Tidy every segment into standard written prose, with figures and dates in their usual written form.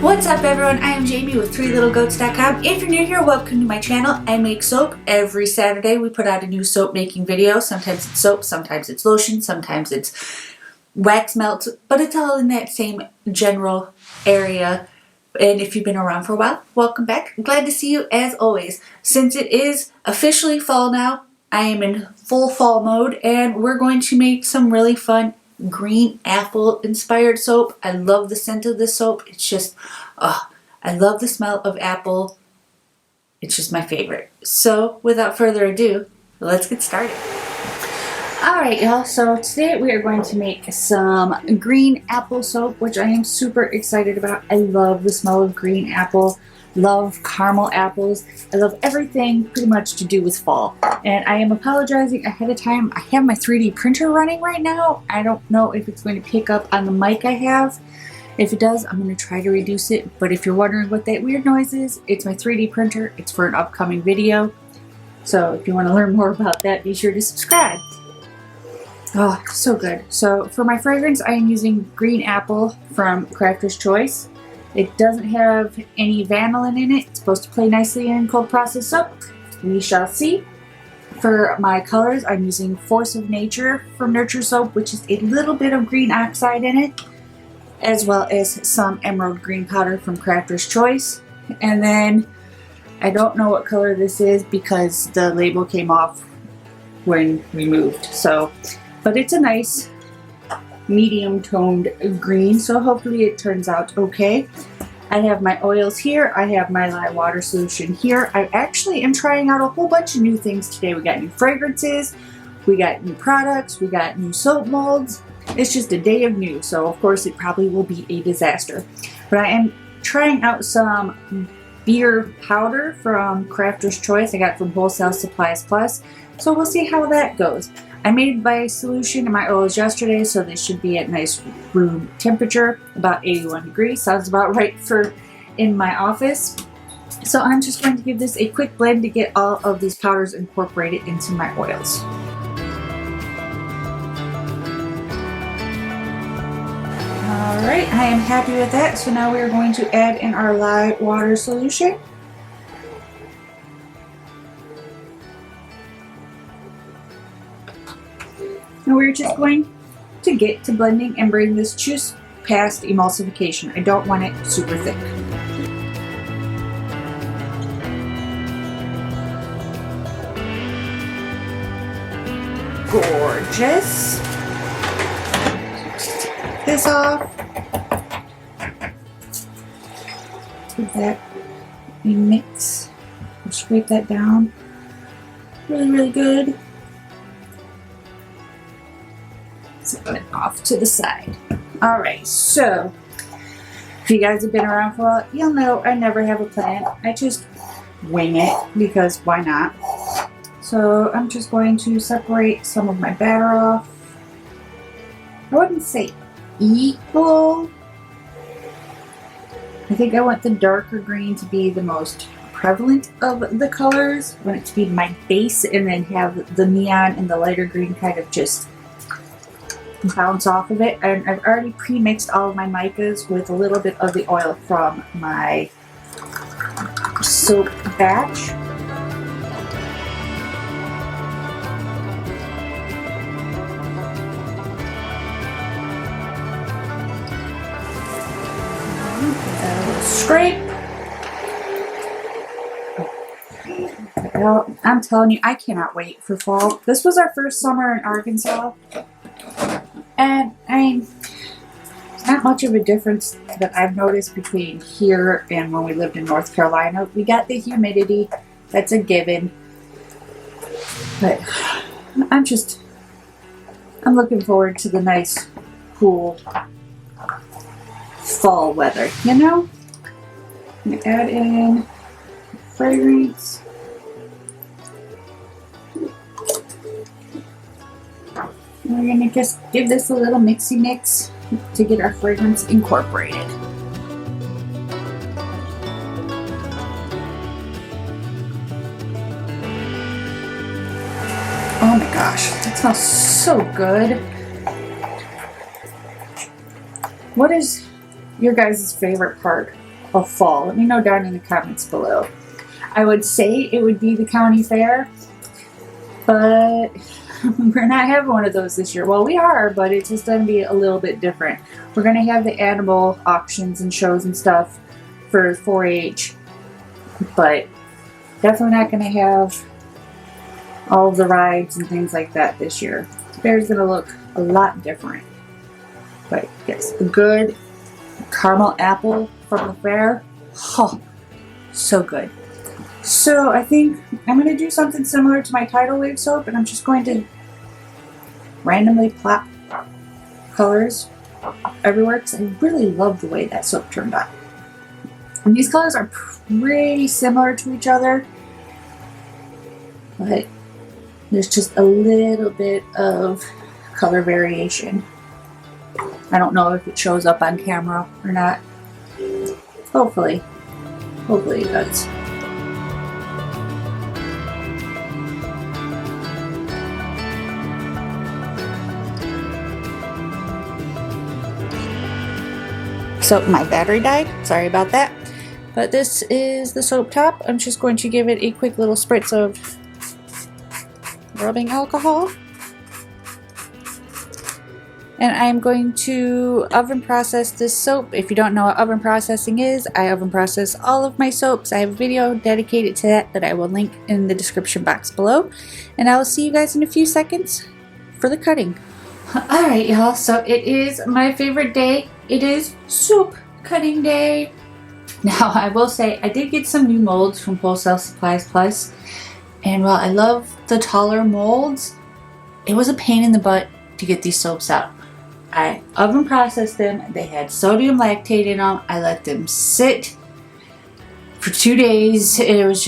What's up everyone, I am Jamie with 3littlegoats.com. If you're new here, welcome to my channel. I make soap every Saturday. We put out a new soap making video. Sometimes it's soap, sometimes it's lotion, sometimes it's wax melts, but it's all in that same general area. And if you've been around for a while, welcome back. I'm glad to see you as always. Since it is officially fall now, I am in full fall mode and we're going to make some really fun green apple inspired soap. I love the scent of this soap. It's just, I love the smell of apple. It's just my favorite. So without further ado, let's get started. Alright y'all, so today we are going to make some green apple soap, which I am super excited about. I love the smell of green apple. Love caramel apples. I love everything pretty much to do with fall. And I am apologizing ahead of time. I have my 3D printer running right now. I don't know if it's going to pick up on the mic I have. If it does, I'm going to try to reduce it. But if you're wondering what that weird noise is, it's my 3D printer. It's for an upcoming video. So if you want to learn more about that, be sure to subscribe. Oh, so good. So for my fragrance, I am using Green Apple from Crafter's Choice. It doesn't have any vanillin in it. It's supposed to play nicely in cold process soap. We shall see. For my colors, I'm using Force of Nature from Nurture Soap, which is a little bit of green oxide in it, as well as some emerald green powder from Crafter's Choice. And then I don't know what color this is because the label came off when we moved. But it's a nice medium toned green, so hopefully it turns out okay. I have my oils here. I have my lye water solution here. I actually am trying out a whole bunch of new things today. We got new fragrances, we got new products, we got new soap molds. It's just a day of new, so of course it probably will be a disaster. But I am trying out some beer powder from Crafter's Choice. I got it from Wholesale Supplies Plus, so we'll see how that goes. I made my solution and my oils yesterday, so they should be at nice room temperature, about 81 degrees. Sounds about right for in my office. So I'm just going to give this a quick blend to get all of these powders incorporated into my oils. Alright, I am happy with that. So now we are going to add in our lye water solution. And we're just going to get to blending and bring this just past emulsification. I don't want it super thick. Gorgeous. Take this off. Give that a mix. Scrape that down. Really, really good. Put it off to the side. Alright, so if you guys have been around for a while, you'll know I never have a plan. I just wing it because why not? So I'm just going to separate some of my batter off. I wouldn't say equal. I think I want the darker green to be the most prevalent of the colors. I want it to be my base and then have the neon and the lighter green kind of just bounce off of it. And I've already pre-mixed all of my micas with a little bit of the oil from my soap batch. Give that a little scrape. Well, I'm telling you, I cannot wait for fall. This was our first summer in Arkansas. And I mean, it's not much of a difference that I've noticed between here and when we lived in North Carolina. We got the humidity, that's a given. But I'm looking forward to the nice, cool fall weather, you know? I'm gonna add in fragrance. And we're going to just give this a little mixy mix to get our fragrance incorporated. Oh my gosh, that smells so good. What is your guys' favorite part of fall? Let me know down in the comments below. I would say it would be the county fair, but we're not having one of those this year. Well, we are, but it's just going to be a little bit different. We're going to have the animal auctions and shows and stuff for 4-H, but definitely not going to have all of the rides and things like that this year. The fair's going to look a lot different. But yes, a good caramel apple from the fair. Oh, so good. So I think I'm going to do something similar to my Tidal Wave soap, and I'm just going to randomly plop colors everywhere because I really love the way that soap turned out. And these colors are pretty similar to each other, but there's just a little bit of color variation. I don't know if it shows up on camera or not. Hopefully it does. So my battery died, sorry about that. But this is the soap top. I'm just going to give it a quick little spritz of rubbing alcohol. And I'm going to oven process this soap. If you don't know what oven processing is, I oven process all of my soaps. I have a video dedicated to that I will link in the description box below. And I will see you guys in a few seconds for the cutting. Alright y'all, so it is my favorite day. It is soap cutting day. Now I will say I did get some new molds from Wholesale Supplies Plus. And while I love the taller molds, it was a pain in the butt to get these soaps out. I oven processed them. They had sodium lactate in them. I let them sit for 2 days. It was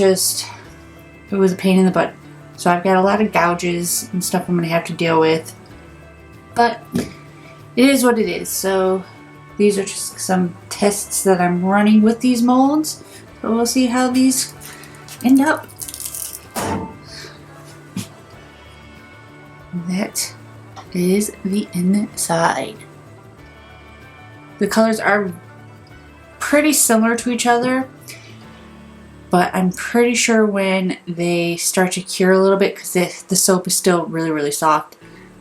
a pain in the butt. So I've got a lot of gouges and stuff I'm going to have to deal with. But it is what it is. So these are just some tests that I'm running with these molds. So we'll see how these end up. That is the inside. The colors are pretty similar to each other, but I'm pretty sure when they start to cure a little bit, because the soap is still really soft,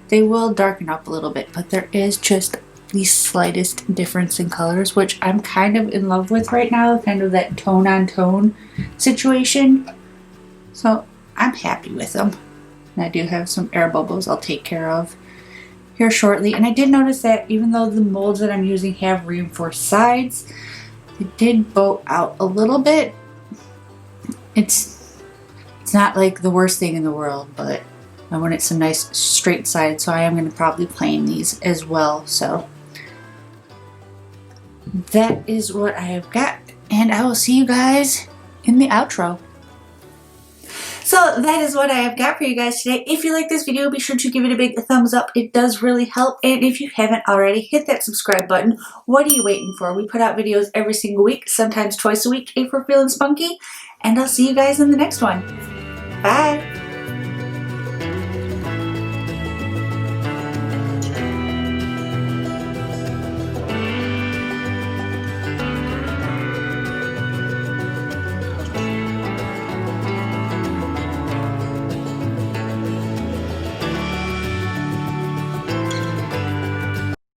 they will darken up a little bit, but there is just the slightest difference in colors, which I'm kind of in love with right now, kind of that tone on tone situation. So I'm happy with them. And I do have some air bubbles I'll take care of here shortly. And I did notice that even though the molds that I'm using have reinforced sides, they did bow out a little bit. It's not like the worst thing in the world, but I wanted some nice straight sides, so I am going to probably plane these as well. So that is what I have got, and I will see you guys in the outro. So that is what I have got for you guys today. If you like this video, be sure to give it a big thumbs up. It does really help. And if you haven't already, hit that subscribe button. What are you waiting for? We put out videos every single week, sometimes twice a week if we're feeling spunky. And I'll see you guys in the next one. Bye.